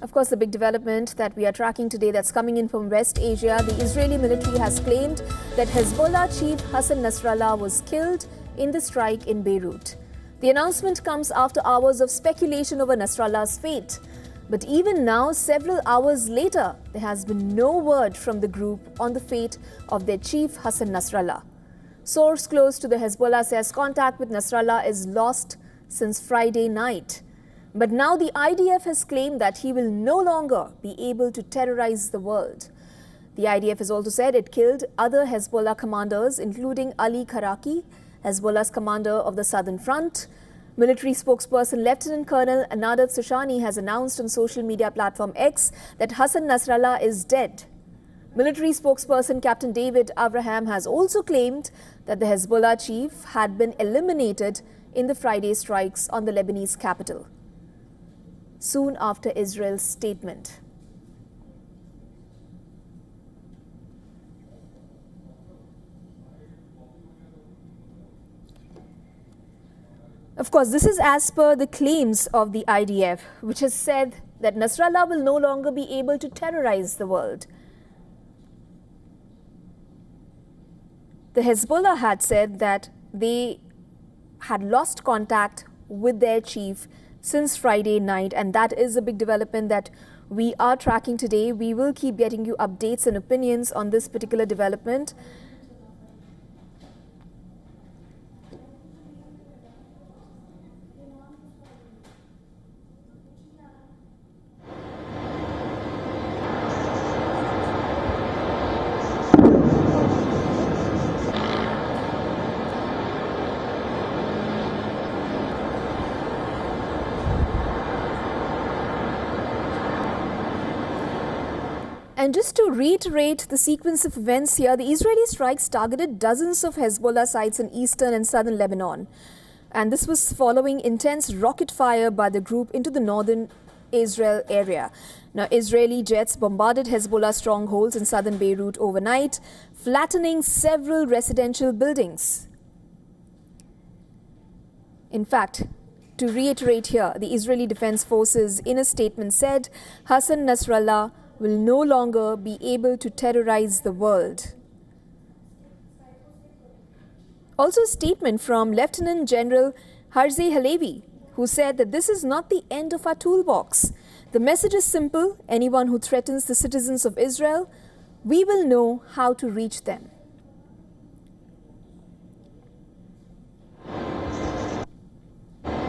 Of course, the big development that we are tracking today that's coming in from West Asia, the Israeli military has claimed that Hezbollah chief Hassan Nasrallah was killed in the strike in Beirut. The announcement comes after hours of speculation over Nasrallah's fate. But even now, several hours later, there has been no word from the group on the fate of their chief Hassan Nasrallah. Source close to the Hezbollah says contact with Nasrallah is lost since Friday night. But now the IDF has claimed that he will no longer be able to terrorize the world. The IDF has also said it killed other Hezbollah commanders, including Ali Karaki, Hezbollah's commander of the Southern Front. Military spokesperson Lieutenant Colonel Nadav Sushani has announced on social media platform X that Hassan Nasrallah is dead. Military spokesperson Captain David Abraham has also claimed that the Hezbollah chief had been eliminated in the Friday strikes on the Lebanese capital, soon after Israel's statement. Of course, this is as per the claims of the IDF, which has said that Nasrallah will no longer be able to terrorize the world. The Hezbollah had said that they had lost contact with their chief since Friday night, and that is a big development that we are tracking today. We will keep getting you updates and opinions on this particular development. And just to reiterate the sequence of events here, the Israeli strikes targeted dozens of Hezbollah sites in eastern and southern Lebanon. And this was following intense rocket fire by the group into the northern Israel area. Now, Israeli jets bombarded Hezbollah strongholds in southern Beirut overnight, flattening several residential buildings. In fact, to reiterate here, the Israeli Defense Forces in a statement said Hassan Nasrallah will no longer be able to terrorize the world. Also a statement from Lieutenant General Herzi Halevi, who said that this is not the end of our toolbox. The message is simple: anyone who threatens the citizens of Israel, we will know how to reach them.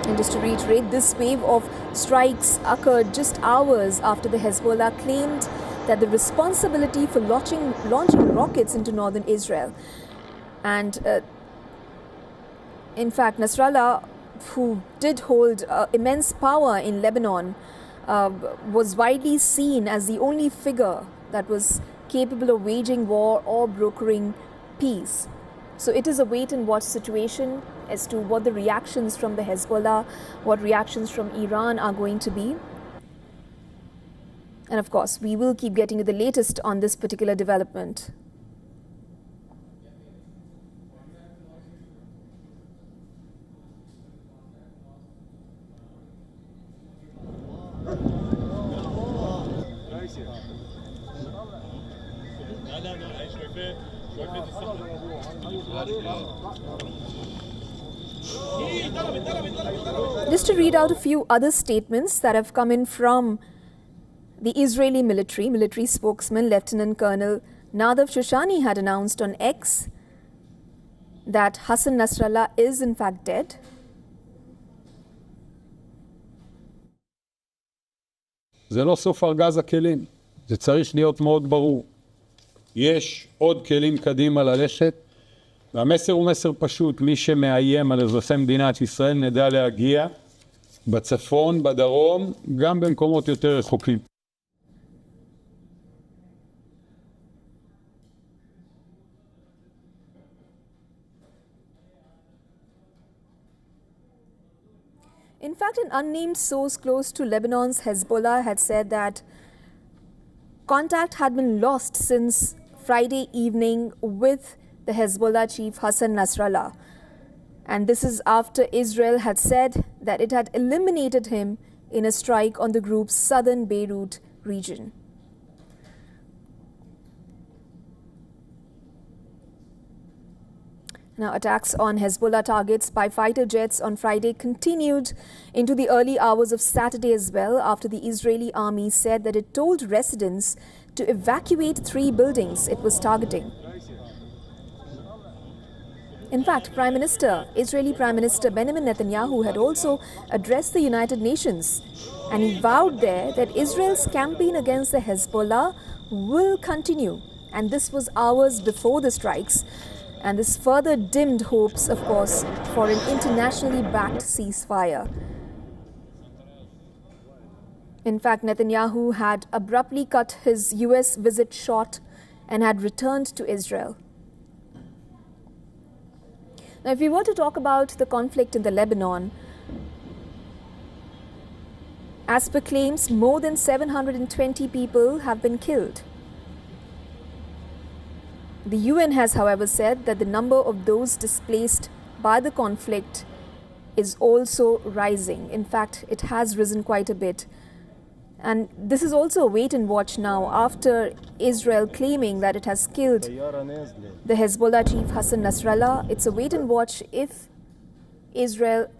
And just to reiterate, this wave of strikes occurred just hours after the Hezbollah claimed that the responsibility for launching rockets into northern Israel. And in fact, Nasrallah, who did hold immense power in Lebanon, was widely seen as the only figure that was capable of waging war or brokering peace. So it is a wait-and-watch situation as to what the reactions from the Hezbollah, what reactions from Iran are going to be. And of course, we will keep getting you the latest on this particular development. Just to read out a few other statements that have come in from the Israeli military spokesman Lieutenant Colonel Nadav Sushani had announced on X that Hassan Nasrallah is in fact dead. זה לא סוף ארגז הכלים, זה צריך להיות מאוד ברור. יש עוד כלים קדימה ללכת, והמסר הוא מסר פשוט: מי שמאיים על אזרחי מדינת ישראל נדע להגיע בצפון, בדרום, גם במקומות יותר רחוקים. In fact, an unnamed source close to Lebanon's Hezbollah had said that contact had been lost since Friday evening with the Hezbollah chief Hassan Nasrallah. And this is after Israel had said that it had eliminated him in a strike on the group's southern Beirut region. Now, attacks on Hezbollah targets by fighter jets on Friday continued into the early hours of Saturday as well, after the Israeli army said that it told residents to evacuate 3 buildings it was targeting. In fact, Israeli Prime Minister Benjamin Netanyahu had also addressed the United Nations, and he vowed there that Israel's campaign against the Hezbollah will continue. And this was hours before the strikes. And this further dimmed hopes, of course, for an internationally backed ceasefire. In fact, Netanyahu had abruptly cut his US visit short and had returned to Israel. Now, if we were to talk about the conflict in the Lebanon, as per claims, more than 720 people have been killed. The UN has, however, said that the number of those displaced by the conflict is also rising. In fact, it has risen quite a bit. And this is also a wait and watch now after Israel claiming that it has killed the Hezbollah chief Hassan Nasrallah. It's a wait and watch if Israel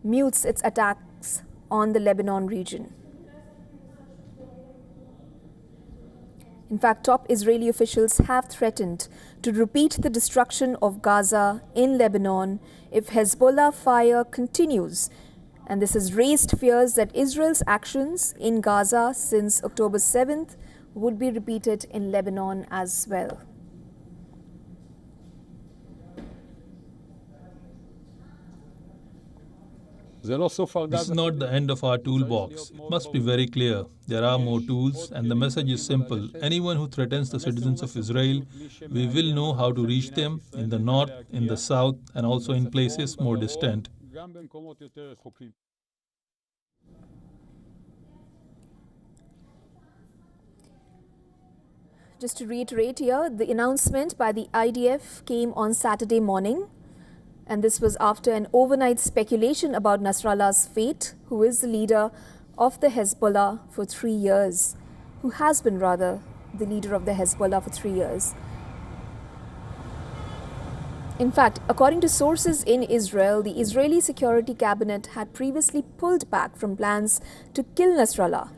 mutes its attacks on the Lebanon region. In fact, top Israeli officials have threatened to repeat the destruction of Gaza in Lebanon if Hezbollah fire continues. And this has raised fears that Israel's actions in Gaza since October 7th would be repeated in Lebanon as well. This is not the end of our toolbox. It must be very clear. There are more tools, and the message is simple. Anyone who threatens the citizens of Israel, we will know how to reach them in the north, in the south, and also in places more distant. Just to reiterate here, the announcement by the IDF came on Saturday morning. And this was after an overnight speculation about Nasrallah's fate, who is the leader of the Hezbollah for 3 years, who has been rather the leader of the Hezbollah for 3 years. In fact, according to sources in Israel, the Israeli Security Cabinet had previously pulled back from plans to kill Nasrallah.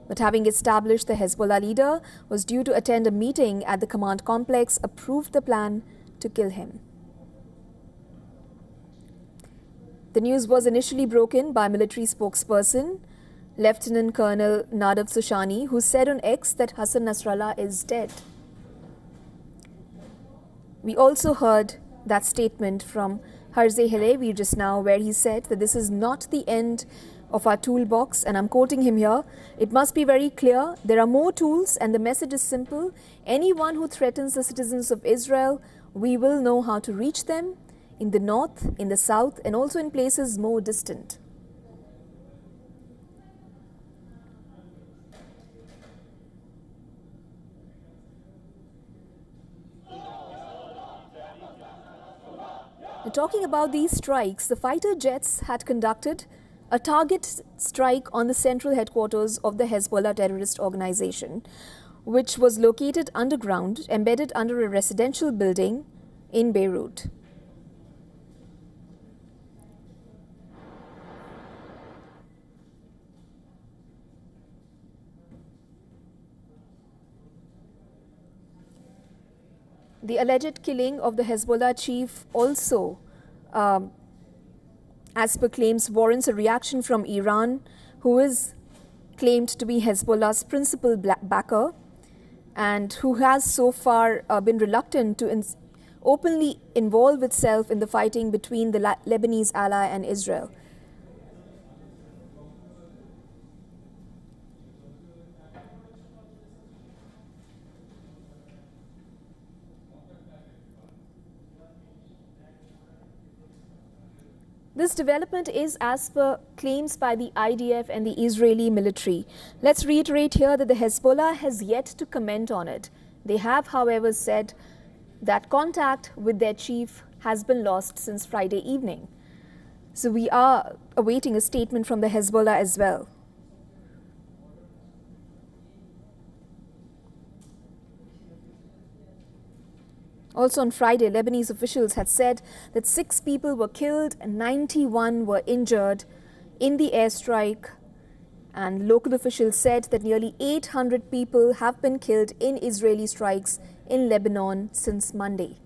But having established the Hezbollah leader was due to attend a meeting at the command complex, approved the plan to kill him. The news was initially broken by military spokesperson, Lieutenant Colonel Nadav Sushani, who said on X that Hassan Nasrallah is dead. We also heard that statement from Harze Halevi just now, where he said that this is not the end of our toolbox, and I'm quoting him here. It must be very clear, there are more tools, and the message is simple. Anyone who threatens the citizens of Israel, we will know how to reach them in the north, in the south, and also in places more distant. Now, talking about these strikes, the fighter jets had conducted a target strike on the central headquarters of the Hezbollah terrorist organization, which was located underground, embedded under a residential building in Beirut. The alleged killing of the Hezbollah chief also, as per claims, warrants a reaction from Iran, who is claimed to be Hezbollah's principal backer and who has so far been reluctant to openly involve itself in the fighting between the Lebanese ally and Israel. This development is as per claims by the IDF and the Israeli military. Let's reiterate here that the Hezbollah has yet to comment on it. They have, however, said that contact with their chief has been lost since Friday evening. So we are awaiting a statement from the Hezbollah as well. Also on Friday, Lebanese officials had said that 6 people were killed and 91 were injured in the airstrike. And local officials said that nearly 800 people have been killed in Israeli strikes in Lebanon since Monday.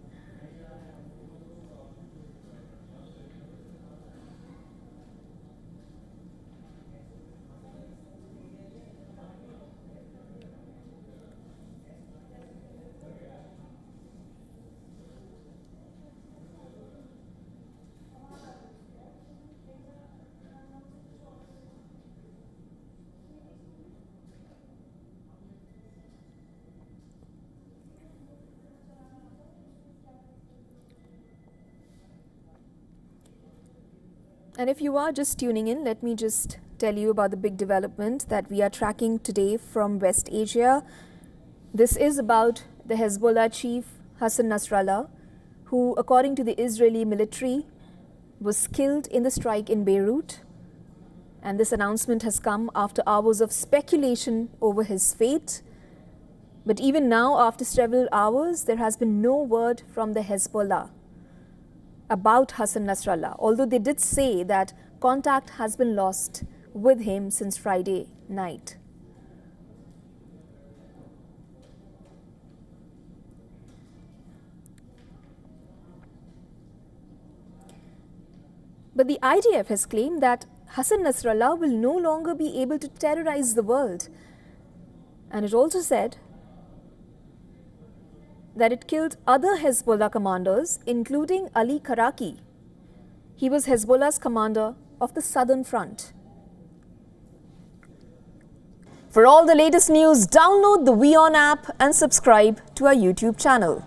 And if you are just tuning in, let me just tell you about the big development that we are tracking today from West Asia. This is about the Hezbollah chief Hassan Nasrallah, who, according to the Israeli military, was killed in the strike in Beirut. And this announcement has come after hours of speculation over his fate. But even now, after several hours, there has been no word from the Hezbollah about Hassan Nasrallah, although they did say that contact has been lost with him since Friday night. But the IDF has claimed that Hassan Nasrallah will no longer be able to terrorize the world. And it also said that it killed other Hezbollah commanders, including Ali Karaki. He was Hezbollah's commander of the Southern Front. For all the latest news, download the WION app and subscribe to our YouTube channel.